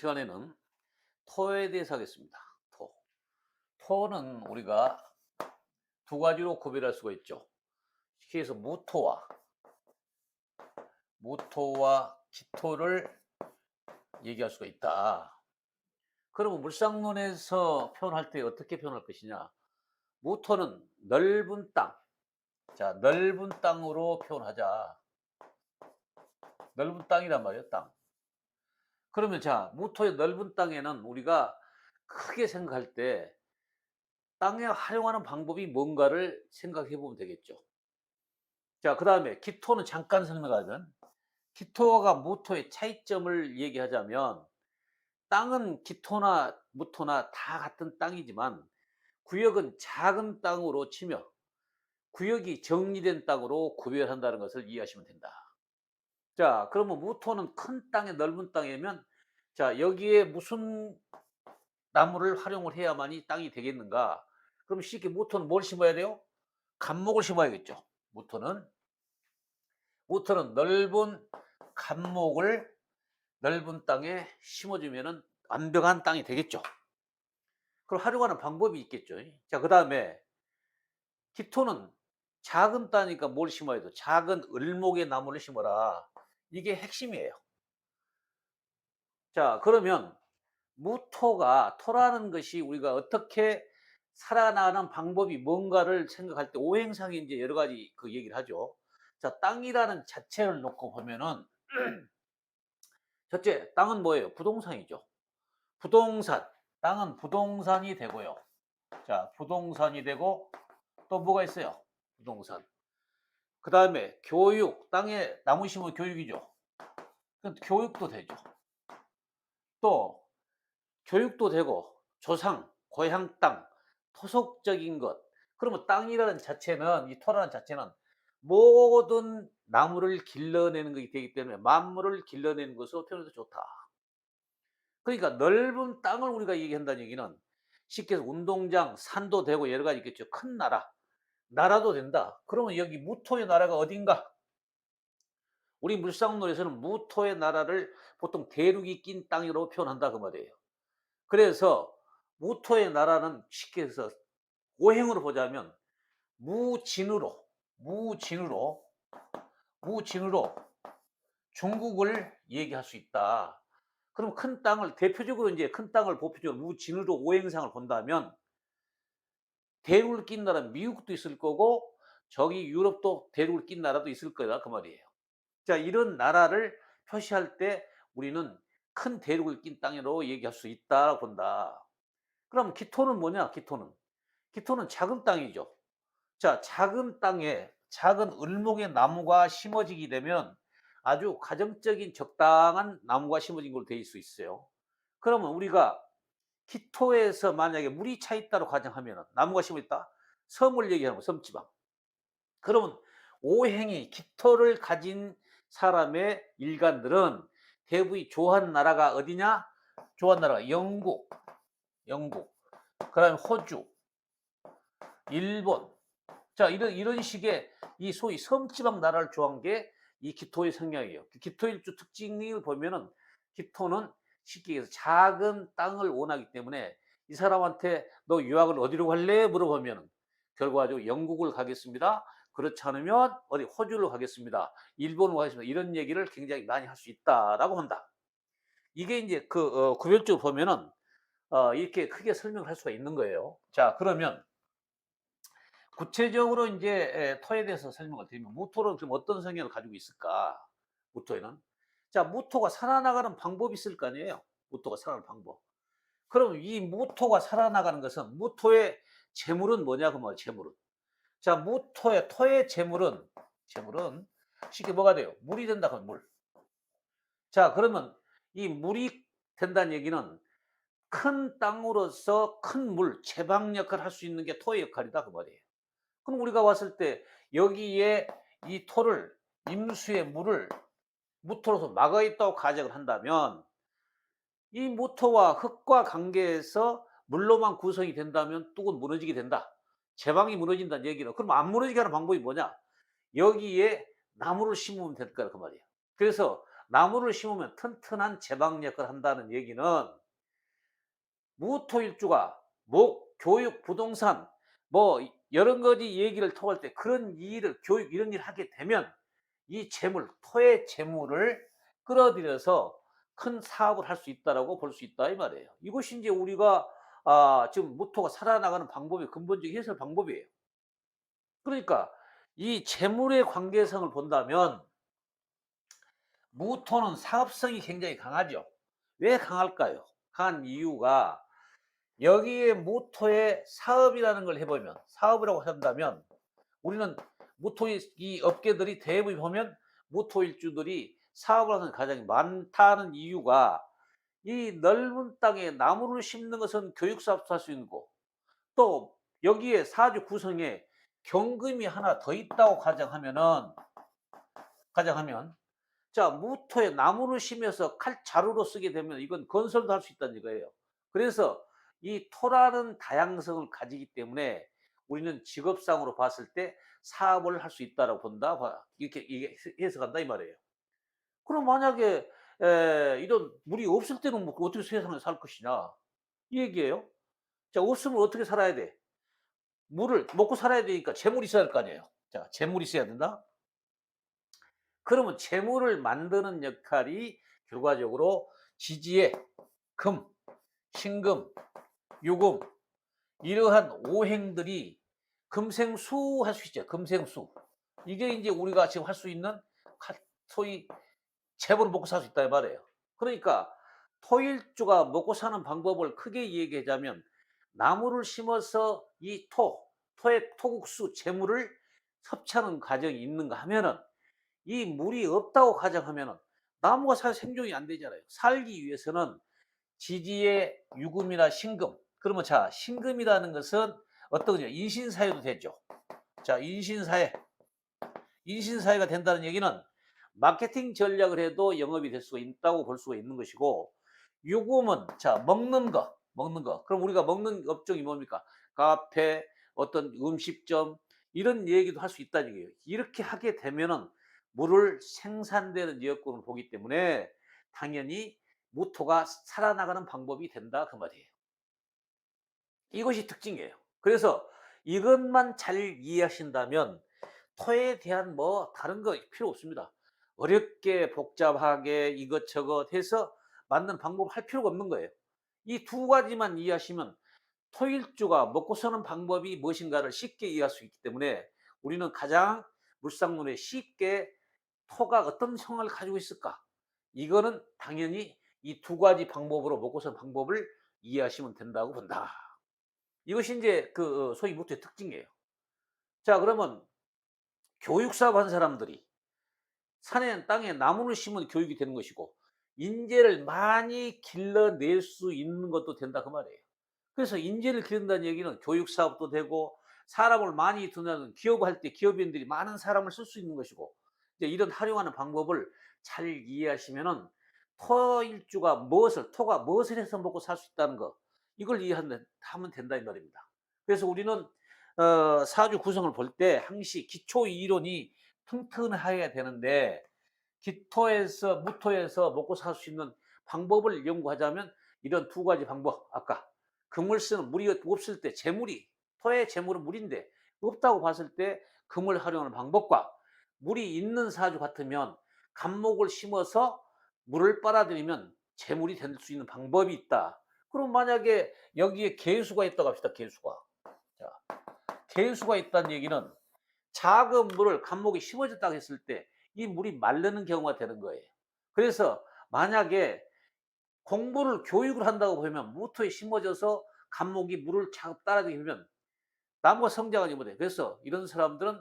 시간에는 토에 대해서 하겠습니다. 토. 토는 우리가 두 가지로 구별할 수가 있죠. 쉽게 해서 무토와 기토를 얘기할 수가 있다. 그러면 물상론에서 표현할 때 어떻게 표현할 것이냐? 무토는 넓은 땅. 자, 넓은 땅으로 표현하자. 넓은 땅이란 말이에요, 땅. 그러면 자, 무토의 넓은 땅에는 우리가 크게 생각할 때 땅에 활용하는 방법이 뭔가를 생각해 보면 되겠죠. 자, 그다음에 기토는 잠깐 설명하면 기토가 무토의 차이점을 얘기하자면 땅은 기토나 무토나 다 같은 땅이지만 구역은 작은 땅으로 치며 구역이 정리된 땅으로 구별한다는 것을 이해하시면 된다. 자, 그러면 무토는 큰 땅에 넓은 땅이면 자, 여기에 무슨 나무를 활용을 해야만이 땅이 되겠는가? 그럼 쉽게 무토는 뭘 심어야 돼요? 감목을 심어야겠죠. 무토는 넓은 감목을 넓은 땅에 심어주면은 완벽한 땅이 되겠죠. 그럼 활용하는 방법이 있겠죠. 자, 그다음에 기토는 작은 땅이니까 뭘 심어야 돼? 작은 을목의 나무를 심어라. 이게 핵심이에요. 자, 그러면 토라는 것이 우리가 어떻게 살아나가는 방법이 뭔가를 생각할 때 오행상에 이제 여러 가지 그 얘기를 하죠. 자, 땅이라는 자체를 놓고 보면은 첫째, 땅은 뭐예요? 부동산이죠. 부동산. 땅은 부동산이 되고요. 자, 부동산이 되고 또 뭐가 있어요? 부동산. 그다음에 교육. 땅에 나무 심으면 교육이죠. 그럼 교육도 되죠. 또 교육도 되고 조상, 고향 땅, 토속적인 것. 그러면 땅이라는 자체는 이 토라는 자체는 모든 나무를 길러내는 것이 되기 때문에 만물을 길러내는 것으로 표현해서 좋다. 그러니까 넓은 땅을 우리가 얘기한다는 얘기는 쉽게 해서 운동장, 산도 되고 여러 가지 있겠죠. 큰 나라도 된다. 그러면 여기 무토의 나라가 어딘가? 우리 물상론에서는 무토의 나라를 보통 대륙이 낀 땅으로 표현한다 그 말이에요. 그래서 무토의 나라는 쉽게 해서 오행으로 보자면 무진으로 무진으로 무진으로 중국을 얘기할 수 있다. 그럼 큰 땅을 대표적으로 이제 큰 땅을 보표적으로 무진으로 오행상을 본다면 대륙을 낀 나라는 미국도 있을 거고 저기 유럽도 대륙을 낀 나라도 있을 거다 그 말이에요. 자, 이런 나라를 표시할 때 우리는 큰 대륙을 낀 땅으로 얘기할 수 있다라고 본다. 그럼 기토는 뭐냐? 기토는 작은 땅이죠. 자, 작은 땅에 작은 을목의 나무가 심어지게 되면 아주 가정적인 적당한 나무가 심어진 걸로 될 수 있어요. 그러면 우리가 기토에서 만약에 물이 차 있다고 가정하면 나무가 심어 있다. 섬을 얘기하는 거, 섬지방. 그러면 오행이 기토를 가진 사람의 일간들은 대부분 좋아하는 나라가 어디냐? 좋아하는 나라가 영국, 그다음에 호주, 일본. 자, 이런 식의 이 소위 섬지방 나라를 좋아한 게 이 기토의 성향이에요. 기토일주 특징을 보면은 기토는 쉽게 얘기해서 작은 땅을 원하기 때문에 이 사람한테 너 유학을 어디로 갈래? 물어보면은 결과적으로 영국을 가겠습니다. 그렇지 않으면 어디 호주로 가겠습니다. 일본으로 가겠습니다. 이런 얘기를 굉장히 많이 할 수 있다라고 한다. 이게 이제 구별적으로 보면은 이렇게 크게 설명을 할 수가 있는 거예요. 자, 그러면 구체적으로 이제 토에 대해서 설명을 드리면 무토는 그럼 어떤 성향을 가지고 있을까? 무토에는. 자, 무토가 살아나가는 방법이 있을 거 아니에요. 무토가 살아가는 방법. 그럼 이 무토가 살아나가는 것은 무토의 재물은 뭐냐 그 말이에요. 재물은. 자, 토의 재물은 쉽게 뭐가 돼요? 물이 된다 그러면 물. 자, 그러면 이 물이 된다는 얘기는 큰 땅으로서 큰 물, 제방 역할을 할 수 있는 게 토의 역할이다 그 말이에요. 그럼 우리가 봤을 때 여기에 이 토를 임수의 물을 무토로서 막아 있다고 가정을 한다면 이 무토와 흙과 관계에서 물로만 구성이 된다면 뚝은 무너지게 된다. 제방이 무너진다는 얘기는 그럼 안 무너지게 하는 방법이 뭐냐? 여기에 나무를 심으면 될 거라 그 말이에요. 그래서 나무를 심으면 튼튼한 제방 역할을 한다는 얘기는 무토일주가 목, 교육, 부동산 뭐 여러 가지 얘기를 통할 때 그런 일을 교육 이런 일을 하게 되면 이 재물, 토의 재물을 끌어들여서 큰 사업을 할 수 있다라고 볼 수 있다 이 말이에요. 이것이 이제 우리가 지금 무토가 살아나가는 방법의 근본적인 해설 방법이에요. 그러니까 이 재물의 관계성을 본다면 무토는 사업성이 굉장히 강하죠. 왜 강할까요? 강한 이유가 여기에 무토의 사업이라는 걸 해보면 사업이라고 한다면 우리는 무토의 이 업계들이 대부분 보면 무토일주들이 사업을 하는 가장이 많다는 이유가 이 넓은 땅에 나무를 심는 것은 교육사업도 할 수 있는 거고 또 여기에 사주 구성에 경금이 하나 더 있다고 가정하면 자 무토에 나무를 심어서 칼 자루로 쓰게 되면 이건 건설도 할 수 있다는 이거예요. 그래서 이 토라는 다양성을 가지기 때문에 우리는 직업상으로 봤을 때 사업을 할 수 있다라고 본다. 이렇게 이게 해석한다 이 말이에요. 그럼 만약에 이런 물이 없을 때는 뭐 어떻게 세상을 살 것이냐 이 얘기예요. 자 없으면 어떻게 살아야 돼? 물을 먹고 살아야 되니까 재물이 있어야 할 거 아니에요. 자 재물이 있어야 된다. 그러면 재물을 만드는 역할이 결과적으로 지지의 금, 신금, 유금 이러한 오행들이 금생수 할 수 있죠. 금생수. 이게 이제 우리가 지금 할 수 있는 소위 재벌을 먹고 살 수 있다 이 말이에요. 그러니까 토일주가 먹고 사는 방법을 크게 얘기하자면 나무를 심어서 이 토의 토국수 재물을 섭취하는 과정이 있는가 하면은 이 물이 없다고 가정하면은 나무가 생존이 안 되잖아요. 살기 위해서는 지지의 유금이나 신금. 그러면 자, 신금이라는 것은 어떤 거냐? 인신사회도 되죠. 자, 인신사회가 된다는 얘기는 마케팅 전략을 해도 영업이 될 수가 있다고 볼 수가 있는 것이고 유금은 자 먹는 거 그럼 우리가 먹는 업종이 뭡니까 카페 어떤 음식점 이런 얘기도 할 수 있다는 얘기예요. 이렇게 하게 되면은 물을 생산되는 여건을 보기 때문에 당연히 무토가 살아나가는 방법이 된다 그 말이에요. 이것이 특징이에요. 그래서 이것만 잘 이해하신다면 토에 대한 뭐 다른 거 필요 없습니다. 어렵게 복잡하게 이것저것 해서 만든 방법 할 필요가 없는 거예요. 이 두 가지만 이해하시면 토일주가 먹고 사는 방법이 무엇인가를 쉽게 이해할 수 있기 때문에 우리는 가장 물상론에 쉽게 토가 어떤 성을 가지고 있을까? 이거는 당연히 이 두 가지 방법으로 먹고 사는 방법을 이해하시면 된다고 본다. 이것이 이제 그 소위 무토의 특징이에요. 자, 그러면 교육사업 하는 사람들이 산에 땅에 나무를 심은 교육이 되는 것이고 인재를 많이 길러낼 수 있는 것도 된다 그 말이에요. 그래서 인재를 기른다는 얘기는 교육 사업도 되고 사람을 많이 두는 기업할 때 기업인들이 많은 사람을 쓸 수 있는 것이고 이제 이런 활용하는 방법을 잘 이해하시면은 토일주가 토가 무엇을 해서 먹고 살 수 있다는 거 이걸 이해하면 된다 이 말입니다. 그래서 우리는 사주 구성을 볼 때 항시 기초 이론이 튼튼해야 되는데 기토에서 무토에서 먹고 살 수 있는 방법을 연구하자면 이런 두 가지 방법 아까 금을 쓰는 물이 없을 때 재물이 토의 재물은 물인데 없다고 봤을 때 금을 활용하는 방법과 물이 있는 사주 같으면 간목을 심어서 물을 빨아들이면 재물이 될 수 있는 방법이 있다. 그럼 만약에 여기에 개수가 있다고 합시다. 개수가. 자, 개수가 있다는 얘기는 작은 물을 간목에 심어졌다고 했을 때 이 물이 마르는 경우가 되는 거예요. 그래서 만약에 공부를 교육을 한다고 보면 무토에 심어져서 간목이 물을 자꾸 따라가게 되면 나무가 성장하지 못해. 그래서 이런 사람들은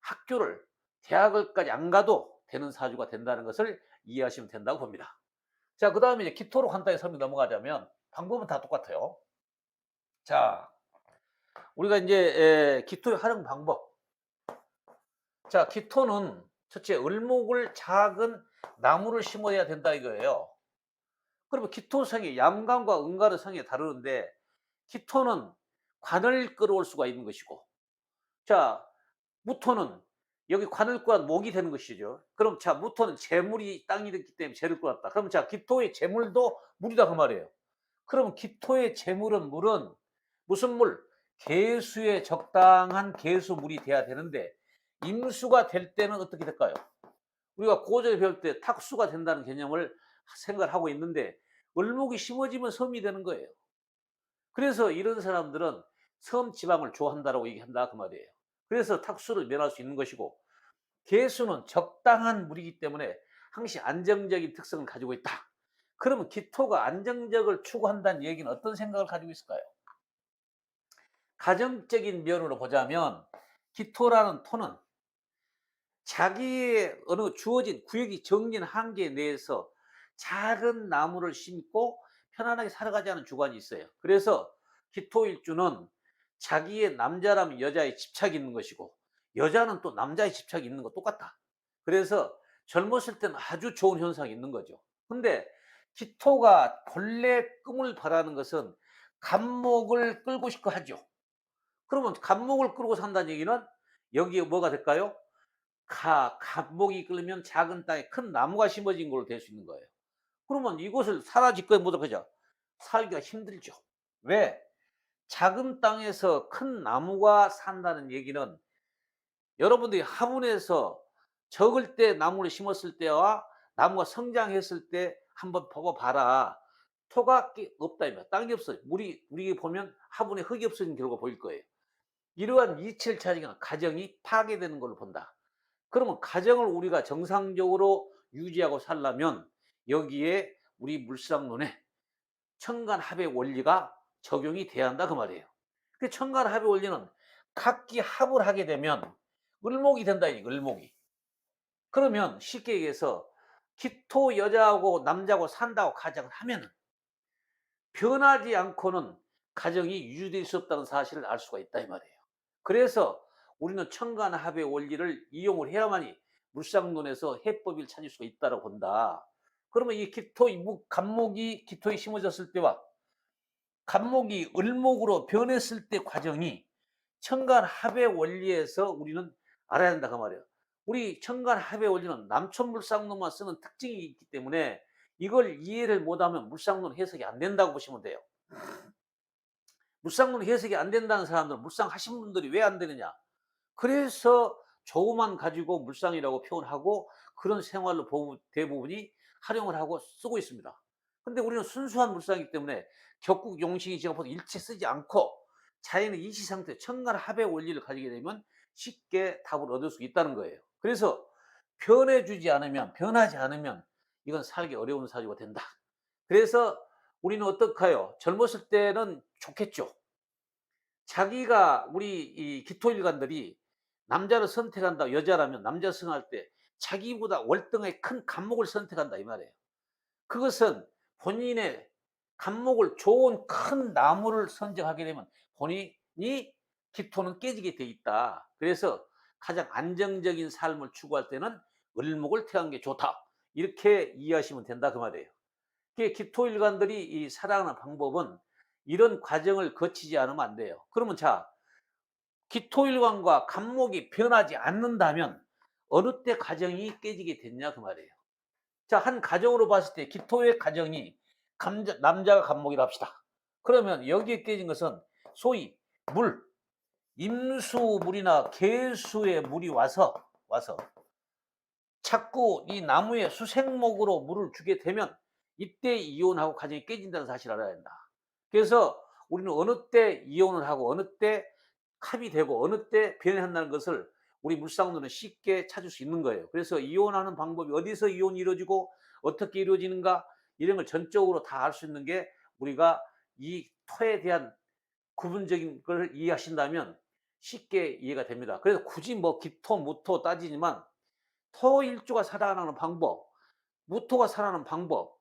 학교를 대학을까지 안 가도 되는 사주가 된다는 것을 이해하시면 된다고 봅니다. 자, 그 다음에 이제 기토로 간단히 설명 넘어가자면 방법은 다 똑같아요. 자, 우리가 이제 기토의 활용 방법. 자, 기토는 첫째 을목을 작은 나무를 심어야 된다 이거예요. 그러면 기토성이 양간과 음간의 성이 다르는데 기토는 관을 끌어올 수가 있는 것이고 자 무토는 여기 관을 꾸한 목이 되는 것이죠. 그럼 자, 무토는 재물이 땅이 됐기 때문에 재를 꾸었다. 그럼 자, 기토의 재물도 물이다 그 말이에요. 그럼 기토의 재물은 물은 무슨 물? 개수의 적당한 개수 물이 돼야 되는데 임수가 될 때는 어떻게 될까요? 우리가 고전에 배울 때 탁수가 된다는 개념을 생각을 하고 있는데 을목이 심어지면 섬이 되는 거예요. 그래서 이런 사람들은 섬 지방을 좋아한다라고 얘기한다 그 말이에요. 그래서 탁수를 면할 수 있는 것이고 개수는 적당한 물이기 때문에 항시 안정적인 특성을 가지고 있다. 그러면 기토가 안정적을 추구한다는 얘기는 어떤 생각을 가지고 있을까요? 가정적인 면으로 보자면 기토라는 토는 자기의 어느 주어진 구역이 정해진 한계 내에서 작은 나무를 심고 편안하게 살아가자는 주관이 있어요. 그래서 기토일주는 자기의 남자라면 여자에 집착이 있는 것이고 여자는 또 남자의 집착이 있는 거 똑같다. 그래서 젊었을 때는 아주 좋은 현상이 있는 거죠. 근데 기토가 본래 꿈을 바라는 것은 간목을 끌고 싶고 하죠. 그러면 간목을 끌고 산다는 얘기는 여기에 뭐가 될까요? 갑목이 끓으면 작은 땅에 큰 나무가 심어진 걸로 될 수 있는 거예요. 그러면 이곳을 사라지거나 못하죠. 살기가 힘들죠. 왜? 작은 땅에서 큰 나무가 산다는 얘기는 여러분들이 화분에서 적을 때 나무를 심었을 때와 나무가 성장했을 때 한번 보고 봐라. 토가 없다. 땅이 없어요. 우리 보면 화분에 흙이 없어진 결과 보일 거예요. 이러한 이치를 찾으면 가정이 파괴되는 걸로 본다. 그러면 가정을 우리가 정상적으로 유지하고 살려면 여기에 우리 물상론에 천간합의 원리가 적용이 돼야 한다 그 말이에요. 그 천간합의 원리는 각기 합을 하게 되면 을목이 된다. 을목이. 그러면 쉽게 얘기해서 기토 여자하고 남자하고 산다고 가정을 하면 변하지 않고는 가정이 유지될 수 없다는 사실을 알 수가 있다 이 말이에요. 그래서 우리는 천간합의 원리를 이용을 해야만이 물상론에서 해법을 찾을 수가 있다고 본다. 그러면 이 간목이 기토에 심어졌을 때와 간목이 을목으로 변했을 때 과정이 천간합의 원리에서 우리는 알아야 한다 그 말이에요. 우리 천간합의 원리는 남천물상론만 쓰는 특징이 있기 때문에 이걸 이해를 못하면 물상론 해석이 안 된다고 보시면 돼요. 물상론 해석이 안 된다는 사람들은 물상 하신 분들이 왜 안 되느냐? 그래서 조우만 가지고 물상이라고 표현하고 그런 생활로 대부분이 활용을 하고 쓰고 있습니다. 근데 우리는 순수한 물상이기 때문에 격국 용식이 지금 일체 쓰지 않고 자연의 이시 상태 천간합의 원리를 가지게 되면 쉽게 답을 얻을 수 있다는 거예요. 그래서 변하지 않으면 이건 살기 어려운 사주가 된다. 그래서 우리는 어떡해요? 젊었을 때는 좋겠죠. 자기가 우리 이 기토일관들이 남자를 선택한다 여자라면 남자 선택할 때 자기보다 월등하게 큰 간목을 선택한다 이 말이에요. 그것은 본인의 간목을 좋은 큰 나무를 선정하게 되면 본인이 기토는 깨지게 돼 있다. 그래서 가장 안정적인 삶을 추구할 때는 을목을 택한 게 좋다. 이렇게 이해하시면 된다 그 말이에요. 기토일관들이 이 살아가는 방법은 이런 과정을 거치지 않으면 안 돼요. 그러면 자, 기토일관과 간목이 변하지 않는다면 어느 때 가정이 깨지게 됐냐 그 말이에요. 자, 한 가정으로 봤을 때 기토의 가정이 남자가 간목이라 합시다. 그러면 여기에 깨진 것은 소위 임수물이나 개수의 물이 와서 자꾸 이 나무에 수생목으로 물을 주게 되면 이때 이혼하고 가정이 깨진다는 사실을 알아야 된다. 그래서 우리는 어느 때 이혼을 하고 어느 때 합이 되고 어느 때 변한다는 것을 우리 물상론은 쉽게 찾을 수 있는 거예요. 그래서 이혼하는 방법이 어디서 이혼이 이루어지고 어떻게 이루어지는가 이런 걸 전적으로 다 알 수 있는 게 우리가 이 토에 대한 구분적인 걸 이해하신다면 쉽게 이해가 됩니다. 그래서 굳이 뭐 기토, 무토 따지지만 토일주가 살아나는 방법, 무토가 살아나는 방법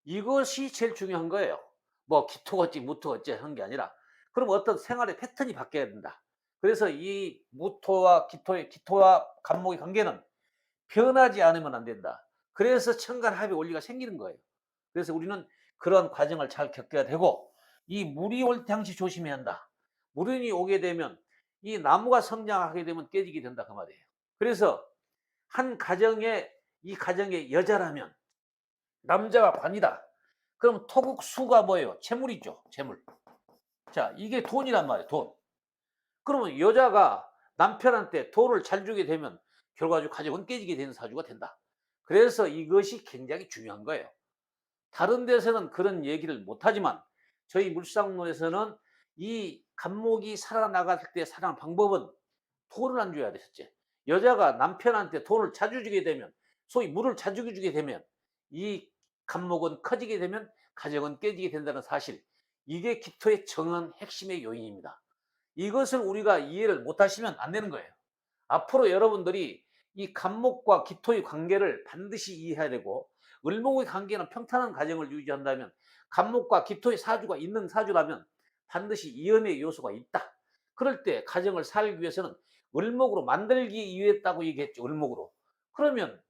이것이 제일 중요한 거예요. 뭐 기토가 어찌 무토가 어찌 하는 게 아니라 그럼 어떤 생활의 패턴이 바뀌어야 된다. 그래서 이 무토와 기토와 간목의 관계는 변하지 않으면 안 된다. 그래서 천간합의 원리가 생기는 거예요. 그래서 우리는 그런 과정을 잘 겪어야 되고 이 물이 올 때 항시 조심해야 한다. 물이 오게 되면 이 나무가 성장하게 되면 깨지게 된다 그 말이에요. 그래서 한 가정에 이 가정의 여자라면 남자가 관이다. 그럼 토국수가 뭐예요? 재물이죠. 재물. 자, 이게 돈이란 말이에요. 돈. 그러면 여자가 남편한테 돈을 잘 주게 되면 결과적으로 가정은 깨지게 되는 사주가 된다. 그래서 이것이 굉장히 중요한 거예요. 다른 데서는 그런 얘기를 못하지만 저희 물상론에서는 이 간목이 살아나갈 때 살아가는 방법은 돈을 안 줘야 되셨지. 여자가 남편한테 돈을 자주 주게 되면, 소위 물을 자주 주게 되면 이 간목은 커지게 되면 가정은 깨지게 된다는 사실, 이게 기토의 정한 핵심의 요인입니다. 이것을 우리가 이해를 못하시면 안 되는 거예요. 앞으로 여러분들이 이 간목과 기토의 관계를 반드시 이해해야 되고, 을목의 관계는 평탄한 가정을 유지한다면 간목과 기토의 사주가 있는 사주라면 반드시 이연의 요소가 있다. 그럴 때 가정을 살기 위해서는 을목으로 만들기 위했다고 얘기했죠. 을목으로. 그러면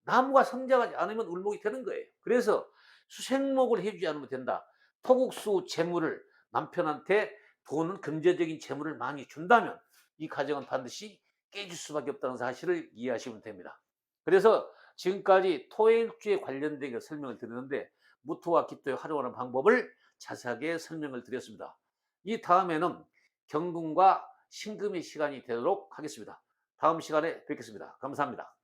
나무가 성장하지 않으면 을목이 되는 거예요. 그래서 수생목을 해주지 않으면 된다. 토국수 재물을 남편한테 돈은 경제적인 재물을 많이 준다면 이 가정은 반드시 깨질 수밖에 없다는 사실을 이해하시면 됩니다. 그래서 지금까지 토일주에 관련된 설명을 드렸는데 무토와 기토에 활용하는 방법을 자세하게 설명을 드렸습니다. 이 다음에는 경금과 신금의 시간이 되도록 하겠습니다. 다음 시간에 뵙겠습니다. 감사합니다.